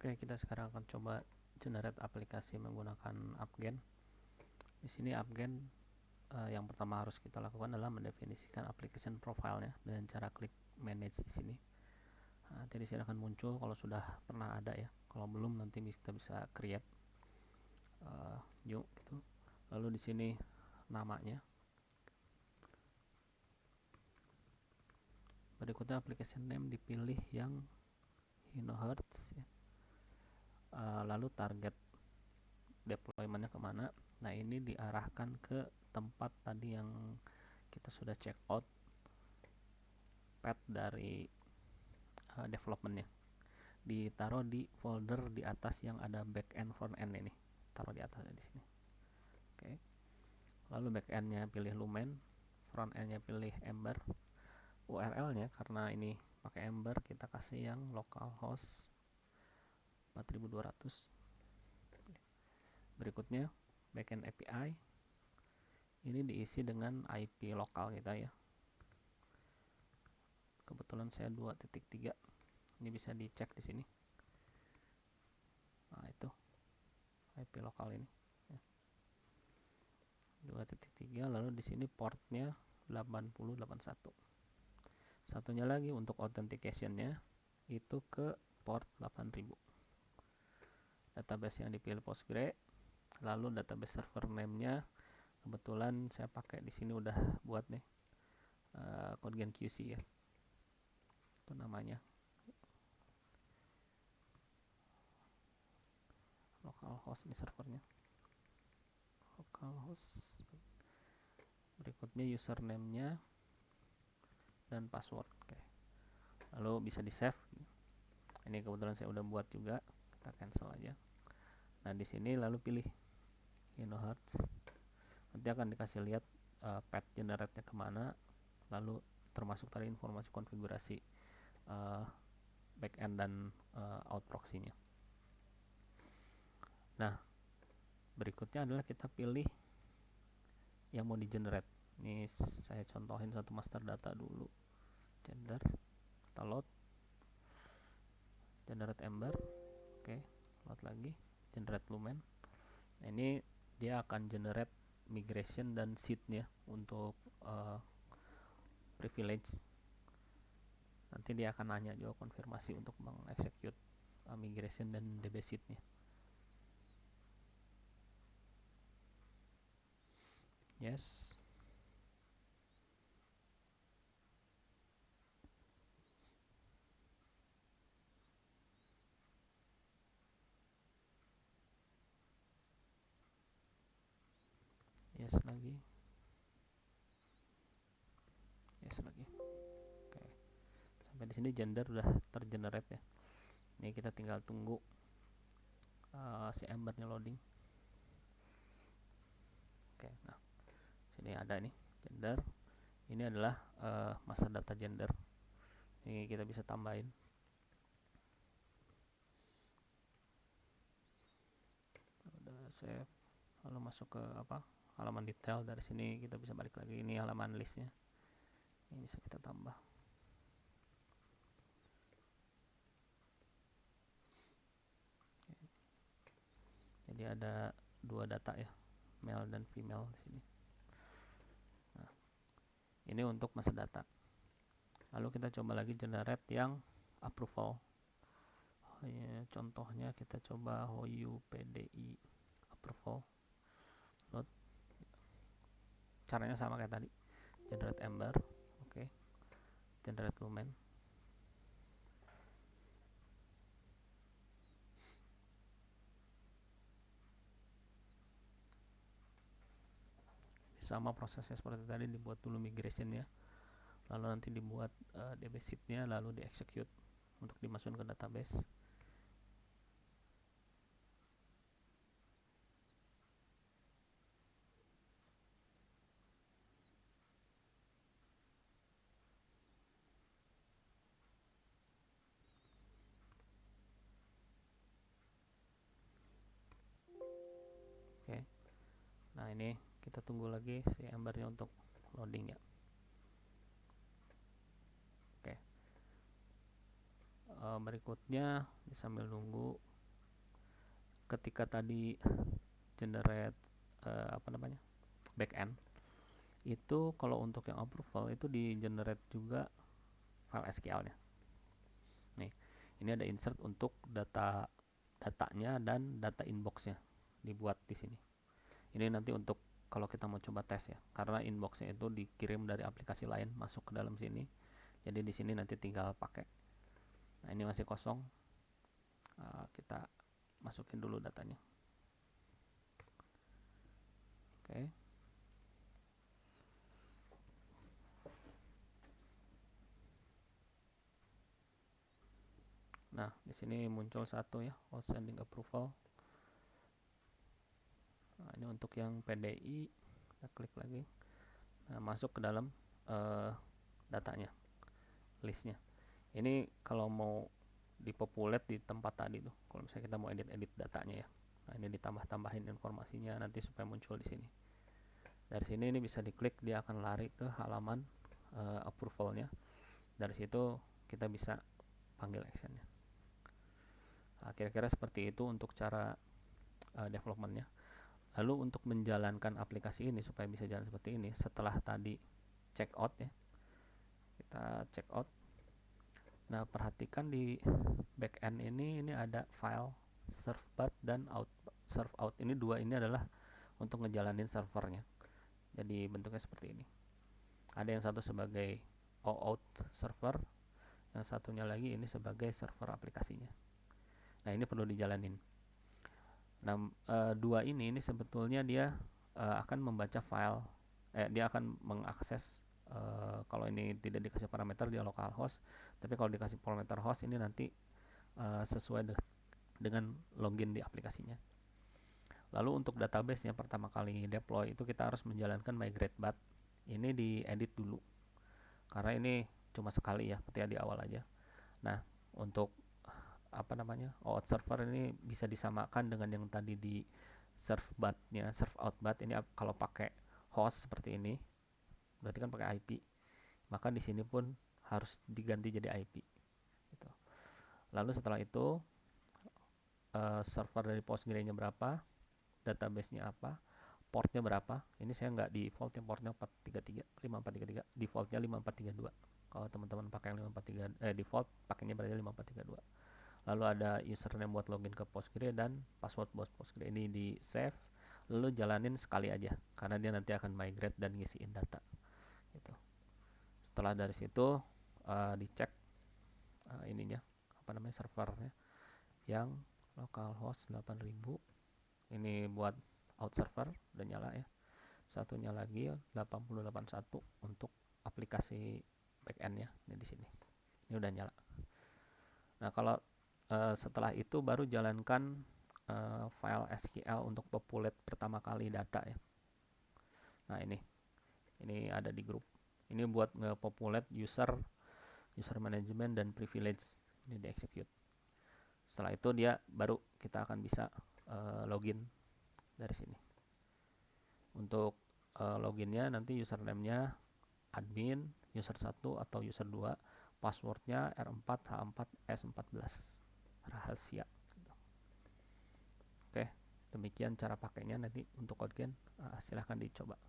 Oke, kita sekarang akan coba generate aplikasi menggunakan Appgen. Di sini Appgen yang pertama harus kita lakukan adalah mendefinisikan application profile-nya dengan cara klik manage di sini. Nanti di sini akan muncul kalau sudah pernah ada ya. Kalau belum nanti kita bisa create new gitu. Lalu di sini namanya. Berikutnya application name dipilih yang Hinohertz ya. Lalu target deploymentnya kemana. Nah, ini diarahkan ke tempat tadi yang kita sudah check out path dari developmentnya, ditaruh di folder di atas yang ada backend frontend ini, taruh di atas di sini. Oke. Lalu backendnya pilih Lumen, frontendnya pilih Ember, URL-nya karena ini pakai Ember kita kasih yang localhost 4200. Berikutnya backend API ini diisi dengan IP lokal kita ya. Kebetulan saya 2.3. Ini bisa dicek di sini. Nah, itu IP lokal ini. 2.3, lalu di sini portnya 8081. Satunya lagi untuk authentication-nya itu ke port 8000. Database yang dipilih Postgre, lalu database server name-nya kebetulan saya pakai di sini udah buat nih Codegen QC ya. Itu namanya. Localhost ini servernya. Localhost. Berikutnya username-nya dan password. Oke. Lalu bisa di save. Ini kebetulan saya udah buat juga. Kita cancel aja. Nah, di sini lalu pilih Hinohertz. Nanti akan dikasih lihat path generate-nya kemana, lalu termasuk tadi informasi konfigurasi backend dan out proxy-nya. Nah, berikutnya adalah kita pilih yang mau di generate. Ini saya contohin satu master data dulu. Gender, kita load, generate Ember. Oke, load lagi, generate Lumen. Nah, ini dia akan generate migration dan seed-nya untuk privilege. Nanti dia akan nanya juga konfirmasi untuk mengexecute migration dan DB seed-nya. Yes. Yes lagi. Yes lagi. Oke. Sampai di sini gender udah tergenerate ya. Ini kita tinggal tunggu si Ember-nya loading. Oke, nah sini ada nih gender. Ini adalah master data gender. Ini kita bisa tambahin. Udah save. Lalu masuk ke halaman detail. Dari sini kita bisa balik lagi. Ini halaman listnya. Ini bisa kita tambah. Jadi ada 2 data ya, male dan female di sini. Nah, ini untuk master data. Lalu kita coba lagi generate yang approval. Ya, contohnya kita coba Hoyu PDI approval. Load. Caranya sama kayak tadi. Generate Ember. Oke. Generate Lumen. Sama prosesnya seperti tadi, dibuat dulu migration ya, lalu nanti dibuat DB seed-nya, lalu di execute untuk dimasukkan ke database. Oke. Nah, ini kita tunggu lagi si Ember-nya untuk loading ya. Oke. Berikutnya sambil nunggu ketika tadi generate backend itu, kalau untuk yang approval itu di generate juga file SQL-nya. Nih, ini ada insert untuk datanya dan data inbox-nya dibuat di sini. Ini nanti untuk kalau kita mau coba tes ya, karena inbox-nya itu dikirim dari aplikasi lain masuk ke dalam sini. Jadi di sini nanti tinggal pakai. Nah, ini masih kosong. Kita masukin dulu datanya. Oke. Nah, di sini muncul satu ya, outstanding approval. Nah, ini untuk yang PDI, kita klik lagi. Nah, masuk ke dalam datanya, listnya. Ini kalau mau dipopulate di tempat tadi tuh, kalau misalnya kita mau edit datanya ya. Nah, ini ditambah-tambahin informasinya nanti supaya muncul di sini. Dari sini ini bisa diklik, dia akan lari ke halaman approvalnya. Dari situ kita bisa panggil actionnya. Nah, kira-kira seperti itu untuk cara developmentnya. Lalu untuk menjalankan aplikasi ini supaya bisa jalan seperti ini, setelah tadi check out ya, kita check out. Nah, perhatikan di backend ini ada file serve bat dan serve out. Ini dua ini adalah untuk ngejalanin servernya. Jadi bentuknya seperti ini. Ada yang satu sebagai OAuth server, yang satunya lagi ini sebagai server aplikasinya. Nah, ini perlu dijalanin. Nah, dua ini sebetulnya dia akan membaca file, dia akan mengakses. Kalau ini tidak dikasih parameter dia localhost, tapi kalau dikasih parameter host ini nanti sesuai dengan login di aplikasinya. Lalu untuk database yang pertama kali deploy itu kita harus menjalankan migrate bat. Ini diedit dulu karena ini cuma sekali ya, ketika di awal aja. Nah, untuk OAuth server ini bisa disamakan dengan yang tadi di serve bat-nya, serve out bat. Ini kalau pakai host seperti ini, berarti kan pakai IP. Maka di sini pun harus diganti jadi IP. Gitu. Lalu setelah itu server dari Postgre-nya berapa, database-nya apa, portnya berapa. Ini saya nggak default yang portnya 5433, defaultnya 5432. Kalau teman-teman pakai yang 5432 default pakainya berarti 5432. Lalu ada username buat login ke Postgre dan password buat Postgre. Ini di save, lalu jalanin sekali aja karena dia nanti akan migrate dan ngisiin data gitu. Setelah dari situ dicek ininya servernya yang localhost 8000. Ini buat out server udah nyala ya. Satunya lagi 8081 untuk aplikasi backend-nya. Ini di sini. Ini udah nyala. Nah, kalau setelah itu baru jalankan file SQL untuk populate pertama kali data ya. Nah, ini ada di grup. Ini buat nge-populate user management dan privilege. Ini di execute. Setelah itu dia baru kita akan bisa login dari sini. Untuk loginnya nanti username-nya admin, user 1 atau user 2, passwordnya R4, H4, S14, rahasia. Oke, demikian cara pakainya nanti untuk CodeGen. Silahkan dicoba.